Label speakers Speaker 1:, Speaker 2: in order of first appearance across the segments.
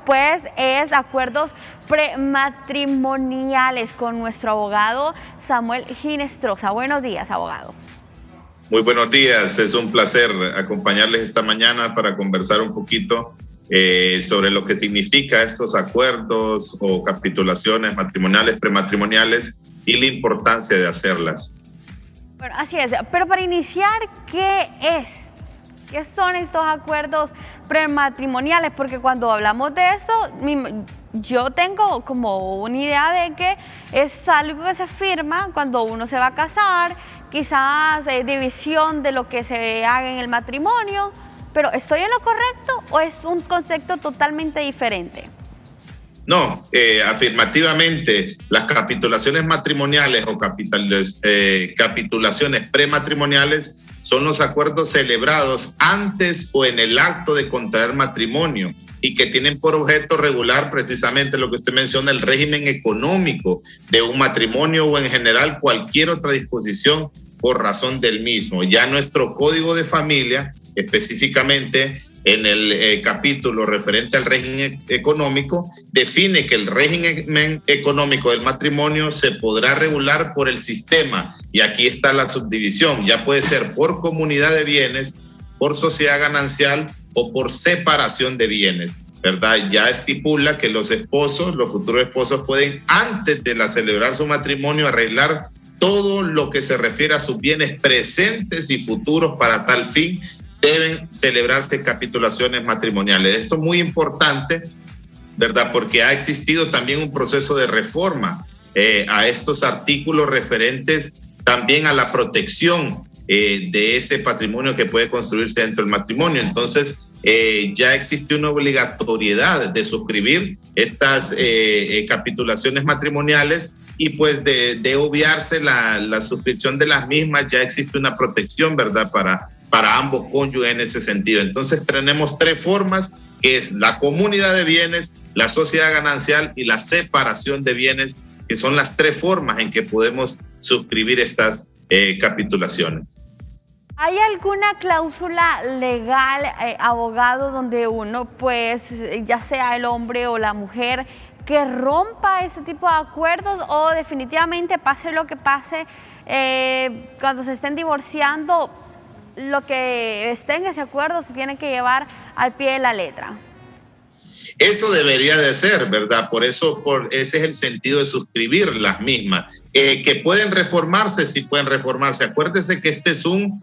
Speaker 1: pues es acuerdos prematrimoniales con nuestro abogado Samuel Ginestrosa. Buenos días, abogado.
Speaker 2: Muy buenos días, es un placer acompañarles esta mañana para conversar un poquito sobre lo que significa estos acuerdos o capitulaciones matrimoniales, prematrimoniales y la importancia de hacerlas.
Speaker 1: Bueno, así es, pero para iniciar, ¿qué son estos acuerdos prematrimoniales? Porque cuando hablamos de esto, yo tengo como una idea de que es algo que se firma cuando uno se va a casar, quizás división de lo que se haga en el matrimonio, pero ¿estoy en lo correcto o es un concepto totalmente diferente?
Speaker 2: No, afirmativamente, las capitulaciones matrimoniales o capitulaciones prematrimoniales son los acuerdos celebrados antes o en el acto de contraer matrimonio y que tienen por objeto regular precisamente lo que usted menciona, el régimen económico de un matrimonio o en general cualquier otra disposición por razón del mismo. Ya nuestro código de familia, específicamente en el capítulo referente al régimen económico, define que el régimen económico del matrimonio se podrá regular por el sistema, y aquí está la subdivisión, ya puede ser por comunidad de bienes, por sociedad ganancial o por separación de bienes, ¿verdad? Ya estipula que los esposos, los futuros esposos pueden, antes de celebrar su matrimonio, arreglar todo lo que se refiere a sus bienes presentes y futuros. Para tal fin deben celebrarse capitulaciones matrimoniales. Esto es muy importante, ¿verdad? Porque ha existido también un proceso de reforma a estos artículos referentes también a la protección de ese patrimonio que puede construirse dentro del matrimonio. Entonces, ya existe una obligatoriedad de suscribir estas capitulaciones matrimoniales, y pues de obviarse la suscripción de las mismas, ya existe una protección, ¿verdad?, para ambos cónyuges en ese sentido. Entonces tenemos tres formas, que es la comunidad de bienes, la sociedad ganancial y la separación de bienes, que son las tres formas en que podemos suscribir estas capitulaciones.
Speaker 1: ¿Hay alguna cláusula legal, abogado, donde uno, pues, ya sea el hombre o la mujer, que rompa ese tipo de acuerdos, o definitivamente pase lo que pase, cuando se estén divorciando, lo que esté en ese acuerdo se tiene que llevar al pie de la letra?
Speaker 2: Eso debería de ser, ¿verdad? Por eso, ese es el sentido de suscribir las mismas. Que pueden reformarse, sí pueden reformarse. Acuérdese que este es un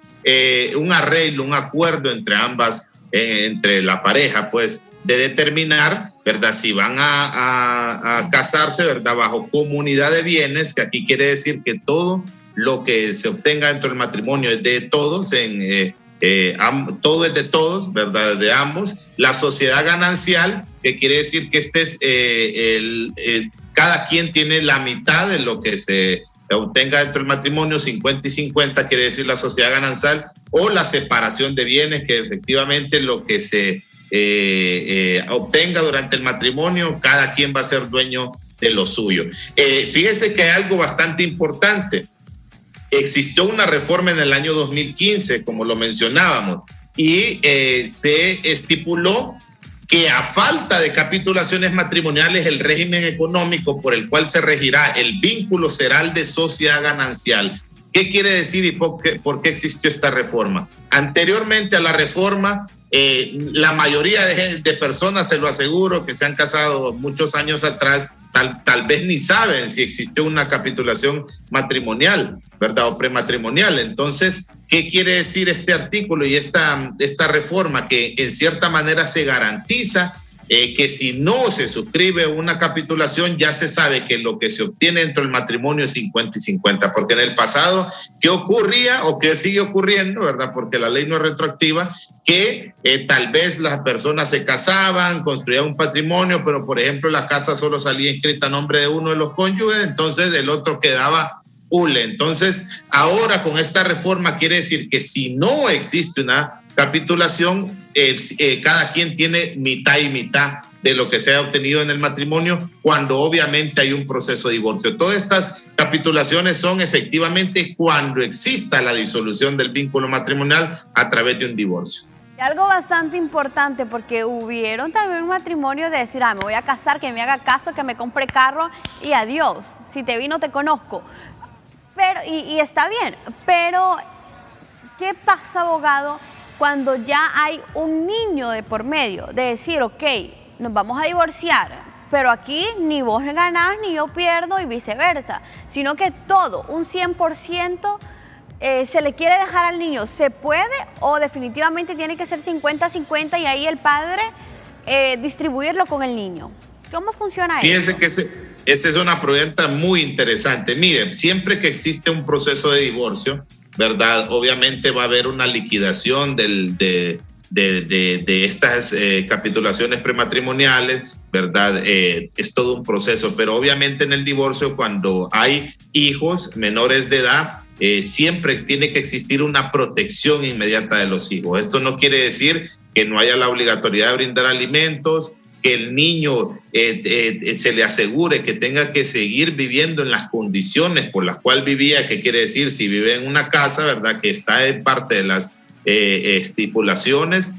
Speaker 2: arreglo, un acuerdo entre ambas, entre la pareja, pues, de determinar, ¿verdad?, si van a casarse, ¿verdad?, bajo comunidad de bienes, que aquí quiere decir que todo lo que se obtenga dentro del matrimonio es de todos, todo es de todos, ¿verdad?, de ambos. La sociedad ganancial, que quiere decir que este es cada quien tiene la mitad de lo que se obtenga dentro del matrimonio, 50 y 50, quiere decir la sociedad ganancial, o la separación de bienes, que efectivamente lo que se obtenga durante el matrimonio, cada quien va a ser dueño de lo suyo. Fíjese que hay algo bastante importante. Existió una reforma en el año 2015, como lo mencionábamos, y se estipuló que a falta de capitulaciones matrimoniales, el régimen económico por el cual se regirá el vínculo será el de sociedad ganancial. ¿Qué quiere decir y por qué existió esta reforma? Anteriormente a la reforma, la mayoría de personas, se lo aseguro, que se han casado muchos años atrás, tal vez ni saben si existió una capitulación matrimonial, ¿verdad?, o prematrimonial. Entonces, ¿qué quiere decir este artículo y esta reforma? Que en cierta manera se garantiza que si no se suscribe una capitulación, ya se sabe que lo que se obtiene dentro del matrimonio es 50 y 50, porque en el pasado, ¿qué ocurría o qué sigue ocurriendo, verdad? Porque la ley no es retroactiva, que tal vez las personas se casaban, construían un patrimonio, pero por ejemplo la casa solo salía inscrita a nombre de uno de los cónyuges, entonces el otro quedaba hule. Entonces, ahora con esta reforma quiere decir que si no existe una capitulación, cada quien tiene mitad y mitad de lo que se ha obtenido en el matrimonio, cuando obviamente hay un proceso de divorcio. Todas estas capitulaciones son efectivamente cuando exista la disolución del vínculo matrimonial a través de un divorcio.
Speaker 1: Y algo bastante importante, porque hubieron también un matrimonio de decir, me voy a casar, que me haga caso, que me compre carro y adiós, si te vi no te conozco. Pero, y está bien, pero ¿qué pasa, abogado, cuando ya hay un niño de por medio? De decir, ok, nos vamos a divorciar, pero aquí ni vos ganás ni yo pierdo y viceversa, sino que todo, un 100%, se le quiere dejar al niño. ¿Se puede o definitivamente tiene que ser 50-50 y ahí el padre distribuirlo con el niño? ¿Cómo funciona eso?
Speaker 2: Fíjense que esa es una pregunta muy interesante. Miren, siempre que existe un proceso de divorcio, ¿verdad? Obviamente va a haber una liquidación de estas capitulaciones prematrimoniales, ¿verdad? Es todo un proceso, pero obviamente en el divorcio, cuando hay hijos menores de edad, siempre tiene que existir una protección inmediata de los hijos. Esto no quiere decir que no haya la obligatoriedad de brindar alimentos, que el niño se le asegure que tenga que seguir viviendo en las condiciones por las cuales vivía, que quiere decir, si vive en una casa, ¿verdad?, que está en parte de las estipulaciones,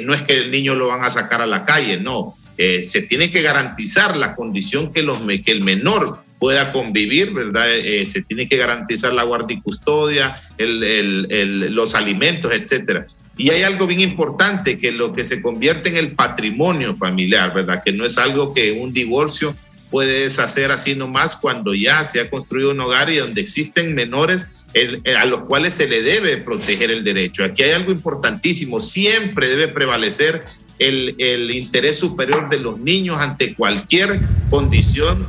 Speaker 2: no es que el niño lo van a sacar a la calle, no. Se tiene que garantizar la condición que el menor pueda convivir, ¿verdad? Se tiene que garantizar la guardia y custodia, los alimentos, etcétera. Y hay algo bien importante, que lo que se convierte en el patrimonio familiar, ¿verdad? Que no es algo que un divorcio puede deshacer así nomás, cuando ya se ha construido un hogar y donde existen menores a los cuales se le debe proteger el derecho. Aquí hay algo importantísimo: siempre debe prevalecer el interés superior de los niños ante cualquier condición,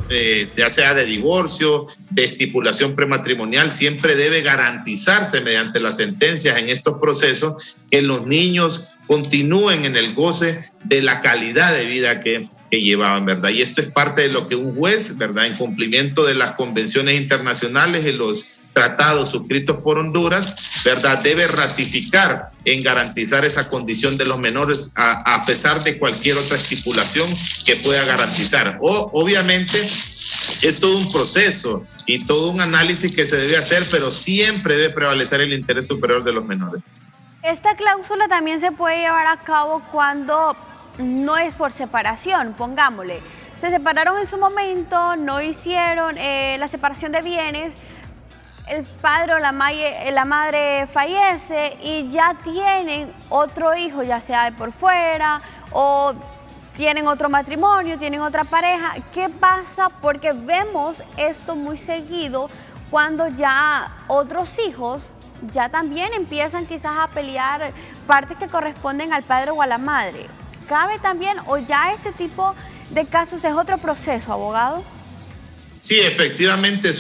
Speaker 2: ya sea de divorcio, de estipulación prematrimonial. Siempre debe garantizarse mediante las sentencias en estos procesos que los niños continúen en el goce de la calidad de vida que llevaban, ¿verdad? Y esto es parte de lo que un juez, ¿verdad?, en cumplimiento de las convenciones internacionales y los tratados suscritos por Honduras, ¿verdad?, debe ratificar en garantizar esa condición de los menores a pesar de cualquier otra estipulación que pueda garantizar. Obviamente es todo un proceso y todo un análisis que se debe hacer, pero siempre debe prevalecer el interés superior de los menores.
Speaker 1: Esta cláusula también se puede llevar a cabo cuando no es por separación, pongámosle. Se separaron en su momento, no hicieron la separación de bienes, el padre o la madre fallece y ya tienen otro hijo, ya sea de por fuera o tienen otro matrimonio, tienen otra pareja. ¿Qué pasa? Porque vemos esto muy seguido cuando ya otros hijos ya también empiezan quizás a pelear partes que corresponden al padre o a la madre. ¿Cabe también o ya ese tipo de casos es otro proceso, abogado?
Speaker 2: Sí, efectivamente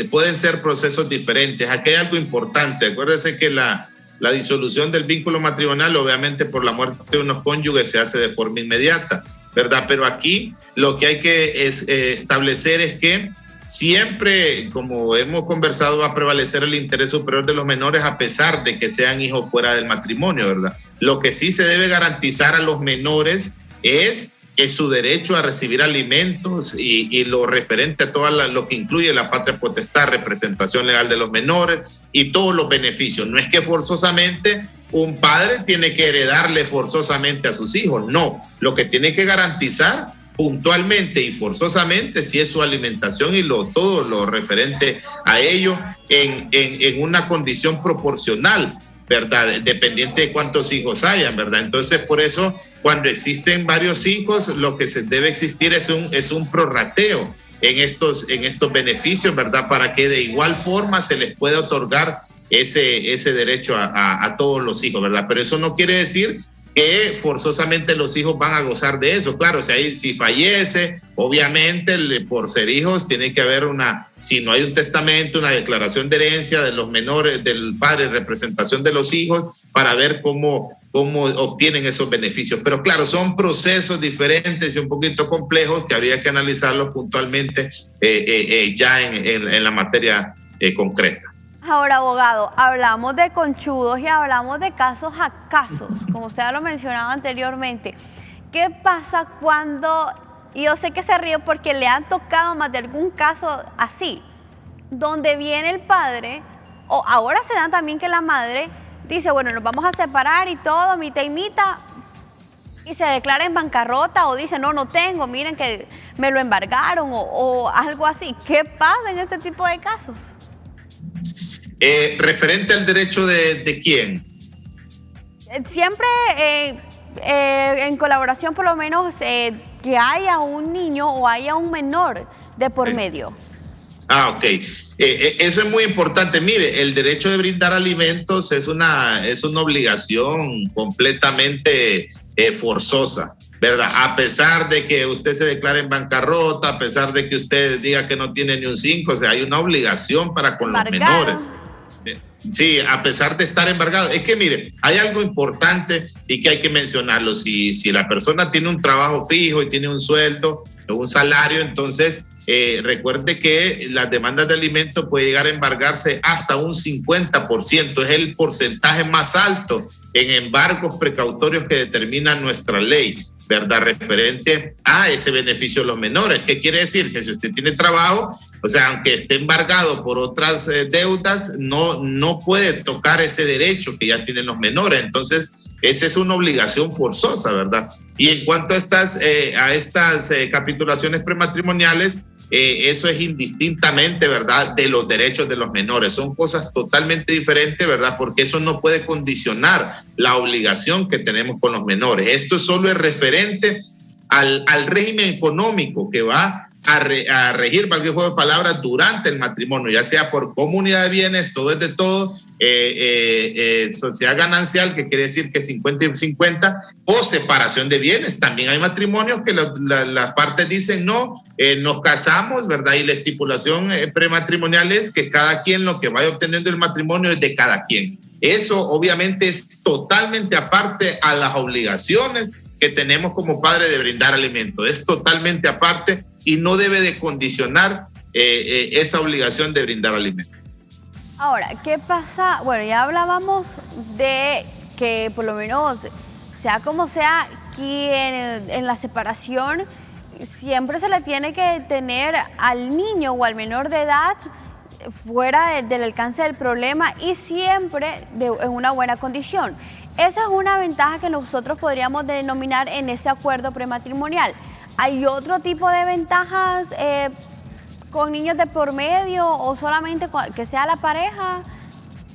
Speaker 2: pueden ser procesos diferentes. Aquí hay algo importante. Acuérdese que la disolución del vínculo matrimonial, obviamente por la muerte de unos cónyuges, se hace de forma inmediata, ¿verdad? Pero aquí lo que hay que establecer es que siempre, como hemos conversado, va a prevalecer el interés superior de los menores a pesar de que sean hijos fuera del matrimonio, ¿verdad? Lo que sí se debe garantizar a los menores es su derecho a recibir alimentos y lo referente a todo lo que incluye la patria potestad, representación legal de los menores y todos los beneficios. No es que forzosamente un padre tiene que heredarle forzosamente a sus hijos, no. Lo que tiene que garantizar puntualmente y forzosamente si es su alimentación y todo lo referente a ello en una condición proporcional, ¿verdad? Dependiente de cuántos hijos hayan, ¿verdad? Entonces, por eso, cuando existen varios hijos, lo que se debe existir es un prorrateo en estos beneficios, ¿verdad? Para que de igual forma se les pueda otorgar ese derecho a todos los hijos, ¿verdad? Pero eso no quiere decir que forzosamente los hijos van a gozar de eso. Claro, si fallece, obviamente por ser hijos tiene que haber si no hay un testamento, una declaración de herencia de los menores, del padre, representación de los hijos, para ver cómo obtienen esos beneficios. Pero claro, son procesos diferentes y un poquito complejos que habría que analizarlos puntualmente ya en la materia concreta.
Speaker 1: Ahora, abogado, hablamos de conchudos y hablamos de casos a casos, como usted lo mencionaba anteriormente. ¿Qué pasa cuando, y yo sé que se ríe porque le han tocado más de algún caso así, donde viene el padre, o ahora se da también que la madre dice, bueno, nos vamos a separar y todo, mitad y mitad, y se declara en bancarrota o dice, no tengo, miren que me lo embargaron o algo así. ¿Qué pasa en este tipo de casos?
Speaker 2: Referente al derecho de ¿quién?
Speaker 1: Siempre en colaboración, por lo menos, que haya un niño o haya un menor de por medio.
Speaker 2: Ok. Eso es muy importante. Mire, el derecho de brindar alimentos es una obligación completamente forzosa, ¿verdad? A pesar de que usted se declare en bancarrota, a pesar de que usted diga que no tiene ni un 5, o sea, hay una obligación para con los menores. Sí, a pesar de estar embargado. Es que mire, hay algo importante y que hay que mencionarlo. Si la persona tiene un trabajo fijo y tiene un sueldo, un salario, entonces recuerde que las demandas de alimentos puede llegar a embargarse hasta un 50%. Es el porcentaje más alto en embargos precautorios que determina nuestra ley, ¿verdad? Referente a ese beneficio de los menores. ¿Qué quiere decir? Que si usted tiene trabajo, o sea, aunque esté embargado por otras deudas, no puede tocar ese derecho que ya tienen los menores. Entonces, esa es una obligación forzosa, ¿verdad? Y en cuanto a estas capitulaciones prematrimoniales, eso es indistintamente, ¿verdad?, de los derechos de los menores. Son cosas totalmente diferentes, ¿verdad?, porque eso no puede condicionar la obligación que tenemos con los menores. Esto solo es referente al régimen económico que va a regir, valga el juego de palabras, durante el matrimonio, ya sea por comunidad de bienes, todo es de todo, sociedad ganancial, que quiere decir que 50 y 50, o separación de bienes. También hay matrimonios que las partes dicen no, nos casamos, ¿verdad? Y la estipulación prematrimonial es que cada quien lo que vaya obteniendo el matrimonio es de cada quien. Eso obviamente es totalmente aparte a las obligaciones que tenemos como padres de brindar alimento. Es totalmente aparte y no debe de condicionar esa obligación de brindar alimento.
Speaker 1: Ahora, ¿qué pasa? Bueno, ya hablábamos de que por lo menos, sea como sea, quien en la separación siempre se le tiene que tener al niño o al menor de edad fuera del alcance del problema y siempre en una buena condición. Esa es una ventaja que nosotros podríamos denominar en este acuerdo prematrimonial. ¿Hay otro tipo de ventajas con niños de por medio o solamente que sea la pareja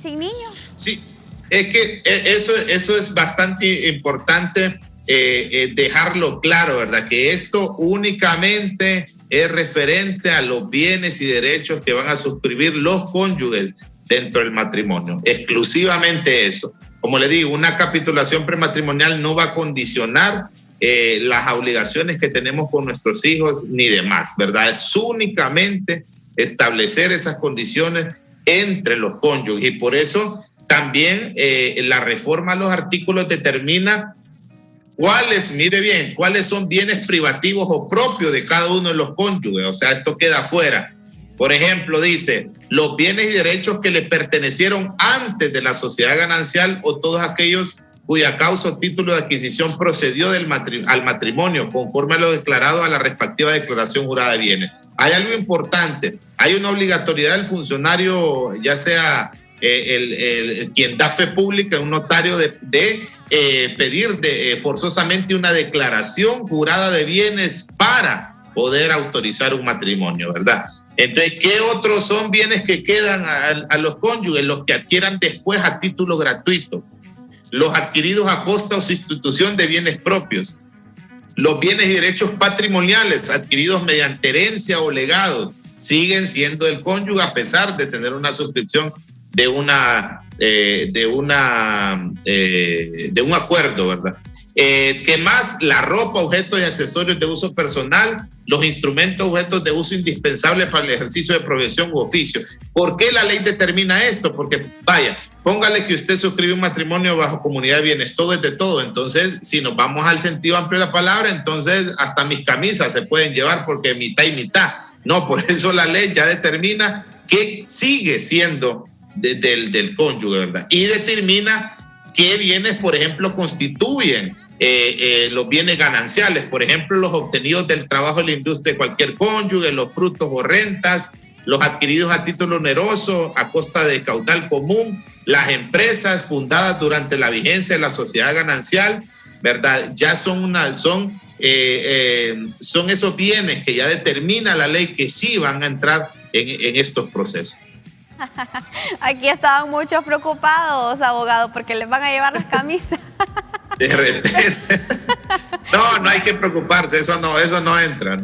Speaker 1: sin niños?
Speaker 2: Sí, es que eso es bastante importante dejarlo claro, ¿verdad? Que esto únicamente es referente a los bienes y derechos que van a suscribir los cónyuges dentro del matrimonio. Exclusivamente eso. Como le digo, una capitulación prematrimonial no va a condicionar las obligaciones que tenemos con nuestros hijos ni demás, ¿verdad? Es únicamente establecer esas condiciones entre los cónyuges y por eso también la reforma a los artículos determina cuáles son bienes privativos o propios de cada uno de los cónyuges. O sea, esto queda afuera. Por ejemplo, dice, los bienes y derechos que le pertenecieron antes de la sociedad ganancial o todos aquellos cuya causa o título de adquisición procedió al matrimonio, conforme a lo declarado a la respectiva declaración jurada de bienes. Hay algo importante, hay una obligatoriedad del funcionario, ya sea quien da fe pública, un notario, de pedir forzosamente una declaración jurada de bienes para poder autorizar un matrimonio, ¿verdad? Entonces, ¿qué otros son bienes que quedan a los cónyuges? Los que adquieran después a título gratuito, los adquiridos a costa o sustitución de bienes propios, los bienes y derechos patrimoniales adquiridos mediante herencia o legado siguen siendo del cónyuge a pesar de tener una suscripción de un acuerdo, ¿verdad? ¿Qué más? La ropa, objetos y accesorios de uso personal, los instrumentos, objetos de uso indispensable para el ejercicio de profesión u oficio. ¿Por qué la ley determina esto? Porque, vaya, póngale que usted suscribe un matrimonio bajo comunidad de bienes, todo es de todo. Entonces, si nos vamos al sentido amplio de la palabra, entonces hasta mis camisas se pueden llevar porque mitad y mitad. No, por eso la ley ya determina que sigue siendo del cónyuge, ¿verdad? Y determina qué bienes, por ejemplo, constituyen los bienes gananciales, por ejemplo, los obtenidos del trabajo en la industria de cualquier cónyuge, los frutos o rentas, los adquiridos a título oneroso a costa de caudal común, las empresas fundadas durante la vigencia de la sociedad ganancial, ¿verdad? Ya son esos bienes que ya determina la ley que sí van a entrar en estos procesos.
Speaker 1: Aquí estaban muchos preocupados, abogado, porque les van a llevar las camisas.
Speaker 2: De repente. No hay que preocuparse, eso no entra.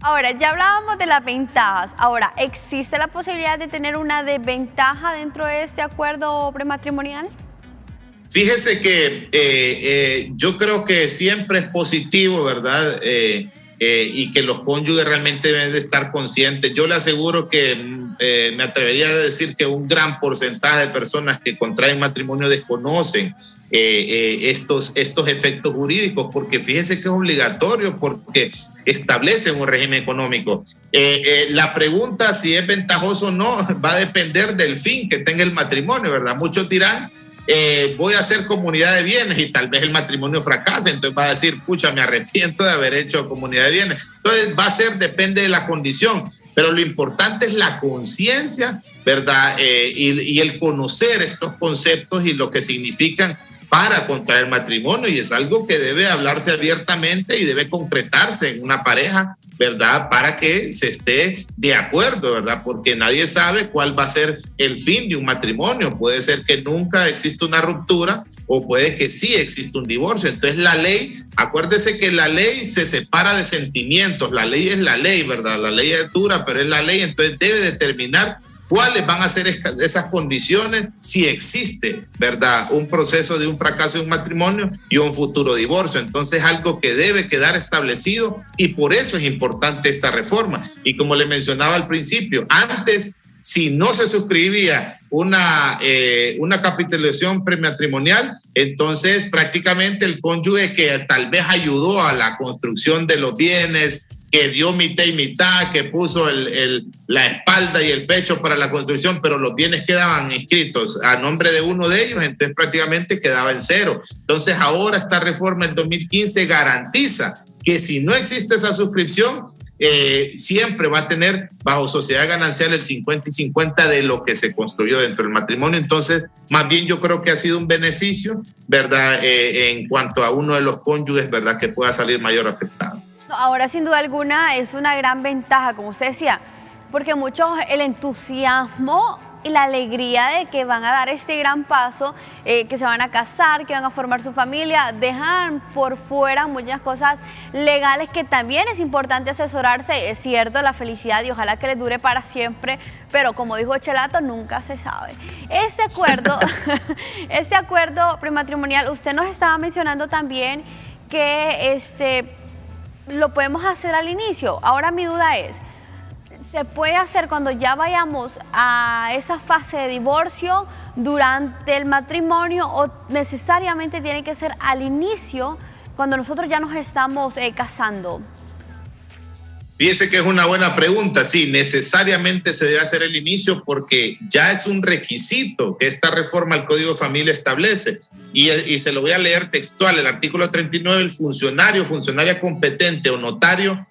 Speaker 1: Ahora, ya hablábamos de las ventajas. Ahora, ¿existe la posibilidad de tener una desventaja dentro de este acuerdo prematrimonial?
Speaker 2: Fíjese que yo creo que siempre es positivo, ¿verdad? Y que los cónyuges realmente deben de estar conscientes. Yo le aseguro que me atrevería a decir que un gran porcentaje de personas que contraen matrimonio desconocen estos efectos jurídicos, porque fíjese que es obligatorio, porque establecen un régimen económico. La pregunta si es ventajoso o no va a depender del fin que tenga el matrimonio, ¿verdad? Muchos dirán, voy a hacer comunidad de bienes y tal vez el matrimonio fracase, entonces va a decir, pucha, me arrepiento de haber hecho comunidad de bienes. Entonces depende de la condición, pero lo importante es la conciencia, ¿verdad? Y el conocer estos conceptos y lo que significan para contraer matrimonio, y es algo que debe hablarse abiertamente y debe concretarse en una pareja, ¿verdad? Para que se esté de acuerdo, ¿verdad? Porque nadie sabe cuál va a ser el fin de un matrimonio. Puede ser que nunca exista una ruptura o puede que sí exista un divorcio. Entonces la ley, acuérdese que la ley se separa de sentimientos. La ley es la ley, ¿verdad? La ley es dura, pero es la ley. Entonces debe determinar cuáles van a ser esas condiciones si existe, ¿verdad? Un proceso de un fracaso de un matrimonio y un futuro divorcio. Entonces, algo que debe quedar establecido, y por eso es importante esta reforma. Y como le mencionaba al principio, antes, si no se suscribía una capitalización prematrimonial, entonces prácticamente el cónyuge que tal vez ayudó a la construcción de los bienes, que dio mitad y mitad, que puso la espalda y el pecho para la construcción, pero los bienes quedaban inscritos a nombre de uno de ellos, entonces prácticamente quedaba en cero. Entonces ahora esta reforma del 2015 garantiza que si no existe esa suscripción, siempre va a tener bajo sociedad ganancial el 50 y 50 de lo que se construyó dentro del matrimonio. Entonces, más bien yo creo que ha sido un beneficio, ¿verdad? En cuanto a uno de los cónyuges, ¿verdad? Que pueda salir mayor afectado.
Speaker 1: Ahora, sin duda alguna, es una gran ventaja, como usted decía, porque muchos el entusiasmo y la alegría de que van a dar este gran paso, que se van a casar, que van a formar su familia, dejan por fuera muchas cosas legales que también es importante asesorarse. Es cierto, la felicidad y ojalá que les dure para siempre, pero como dijo Chelato, nunca se sabe. Este acuerdo prematrimonial, usted nos estaba mencionando también que lo podemos hacer al inicio. Ahora mi duda es, ¿se puede hacer cuando ya vayamos a esa fase de divorcio, durante el matrimonio, o necesariamente tiene que ser al inicio, cuando nosotros ya nos estamos casando?
Speaker 2: Fíjese que es una buena pregunta. Sí, necesariamente se debe hacer el inicio porque ya es un requisito que esta reforma al Código de Familia establece. Y se lo voy a leer textual. El artículo 39, el funcionaria competente o notario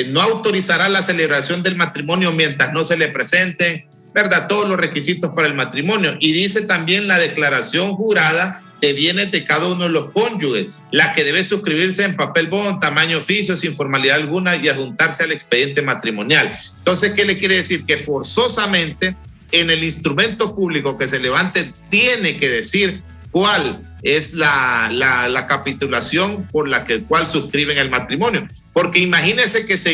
Speaker 2: no autorizará la celebración del matrimonio mientras no se le presenten, ¿verdad?, todos los requisitos para el matrimonio. Y dice también la declaración jurada de bienes de cada uno de los cónyuges, la que debe suscribirse en papel bond, tamaño oficio, sin formalidad alguna, y adjuntarse al expediente matrimonial. Entonces, ¿qué le quiere decir? Que forzosamente en el instrumento público que se levante tiene que decir cuál es la capitulación por la cual suscriben el matrimonio. Porque imagínese que se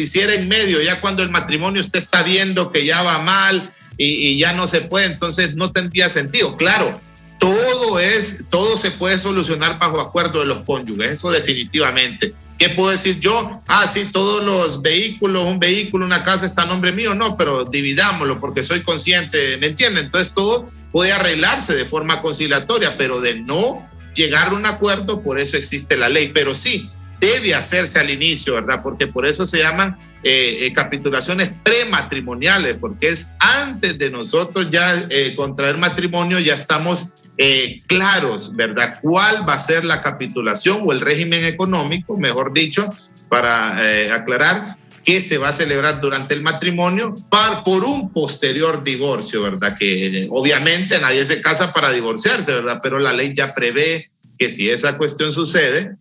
Speaker 2: hiciera en medio, ya cuando el matrimonio usted está viendo que ya va mal y ya no se puede, entonces no tendría sentido. Claro, todo se puede solucionar bajo acuerdo de los cónyuges, eso definitivamente. ¿Qué puedo decir yo? Sí, todos los vehículos, un vehículo, una casa está a nombre mío, no, pero dividámoslo porque soy consciente, ¿me entienden? Entonces todo puede arreglarse de forma conciliatoria, pero de no llegar a un acuerdo, por eso existe la ley. Pero sí, debe hacerse al inicio, ¿verdad? Porque por eso se llaman capitulaciones prematrimoniales, porque es antes de nosotros ya contraer matrimonio, ya estamos claros, ¿verdad? ¿Cuál va a ser la capitulación o el régimen económico, mejor dicho, para aclarar? que se va a celebrar durante el matrimonio por un posterior divorcio, ¿verdad? Que obviamente nadie se casa para divorciarse, ¿verdad? Pero la ley ya prevé que si esa cuestión sucede,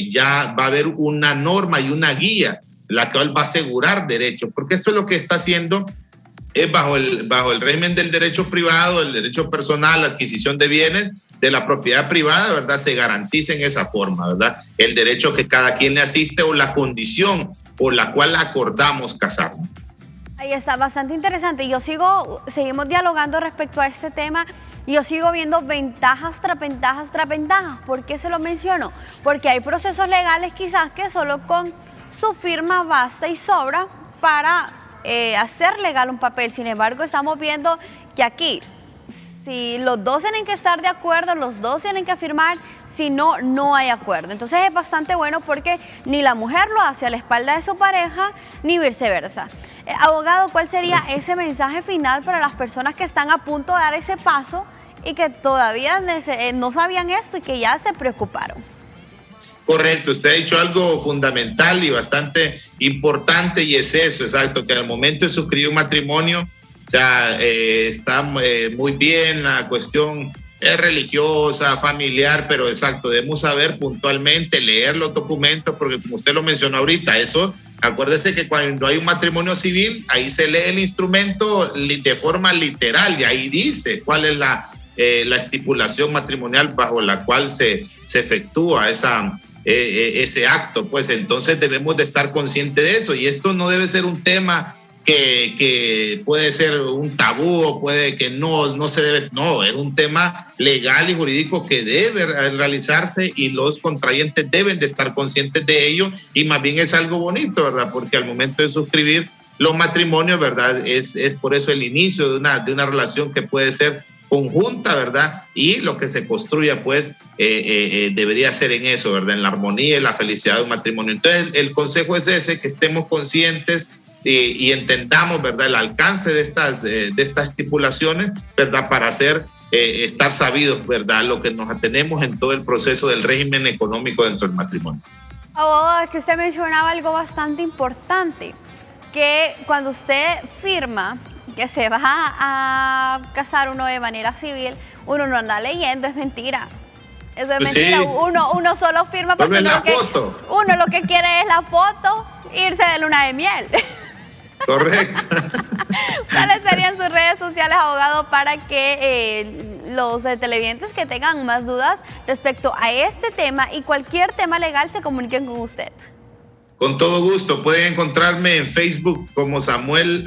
Speaker 2: ya va a haber una norma y una guía, la cual va a asegurar derechos, porque esto es lo que está haciendo, es bajo el régimen del derecho privado, el derecho personal, la adquisición de bienes, de la propiedad privada, ¿verdad? Se garantiza en esa forma, ¿verdad? El derecho que cada quien le asiste o la condición por la cual acordamos casarnos.
Speaker 1: Ahí está, bastante interesante. Seguimos dialogando respecto a este tema y yo sigo viendo ventajas tras ventajas tras ventajas. ¿Por qué se lo menciono? Porque hay procesos legales quizás que solo con su firma basta y sobra para hacer legal un papel. Sin embargo, estamos viendo que aquí, si los dos tienen que estar de acuerdo, los dos tienen que firmar, si no, no hay acuerdo. Entonces es bastante bueno porque ni la mujer lo hace a la espalda de su pareja, ni viceversa. Abogado, ¿cuál sería ese mensaje final para las personas que están a punto de dar ese paso y que todavía no sabían esto y que ya se preocuparon?
Speaker 2: Correcto, usted ha dicho algo fundamental y bastante importante y es eso, exacto, que al momento de suscribir un matrimonio, o sea, está muy bien la cuestión religiosa, familiar, pero exacto, debemos saber puntualmente, leer los documentos, porque como usted lo mencionó ahorita, eso, acuérdese que cuando hay un matrimonio civil, ahí se lee el instrumento de forma literal y ahí dice cuál es la estipulación matrimonial bajo la cual se efectúa ese acto, pues entonces debemos de estar conscientes de eso y esto no debe ser un tema que puede ser un tabú o puede que no se debe, no, es un tema legal y jurídico que debe realizarse y los contrayentes deben de estar conscientes de ello y más bien es algo bonito, ¿verdad? Porque al momento de suscribir los matrimonios, ¿verdad? Es por eso el inicio de una relación que puede ser conjunta, ¿verdad? Y lo que se construya, pues, debería ser en eso, ¿verdad? En la armonía y la felicidad de un matrimonio. Entonces, el consejo es ese, que estemos conscientes y entendamos, ¿verdad? El alcance de estas estipulaciones, ¿verdad? Para estar sabidos, ¿verdad? Lo que nos atenemos en todo el proceso del régimen económico dentro del matrimonio.
Speaker 1: Abogado, es que usted mencionaba algo bastante importante, que cuando usted firma que se va a casar uno de manera civil, uno no anda leyendo, es mentira. Eso es mentira, sí. Uno solo firma porque uno lo que quiere es la foto, irse de luna de miel.
Speaker 2: Correcto.
Speaker 1: ¿Cuáles serían sus redes sociales, abogado, para que los televidentes que tengan más dudas respecto a este tema y cualquier tema legal se comuniquen con usted?
Speaker 2: Con todo gusto, pueden encontrarme en Facebook como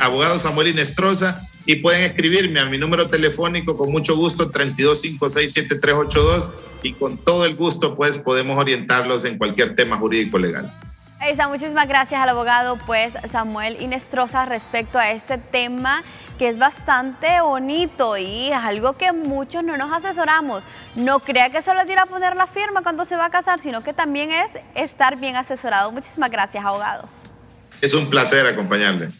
Speaker 2: abogado Samuel Inestrosa y pueden escribirme a mi número telefónico con mucho gusto 325-67382 y con todo el gusto pues podemos orientarlos en cualquier tema jurídico legal.
Speaker 1: Ahí está, muchísimas gracias al abogado pues Samuel Inestrosa respecto a este tema que es bastante bonito y es algo que muchos no nos asesoramos. No crea que solo es ir a poner la firma cuando se va a casar, sino que también es estar bien asesorado. Muchísimas gracias, abogado.
Speaker 2: Es un placer acompañarle.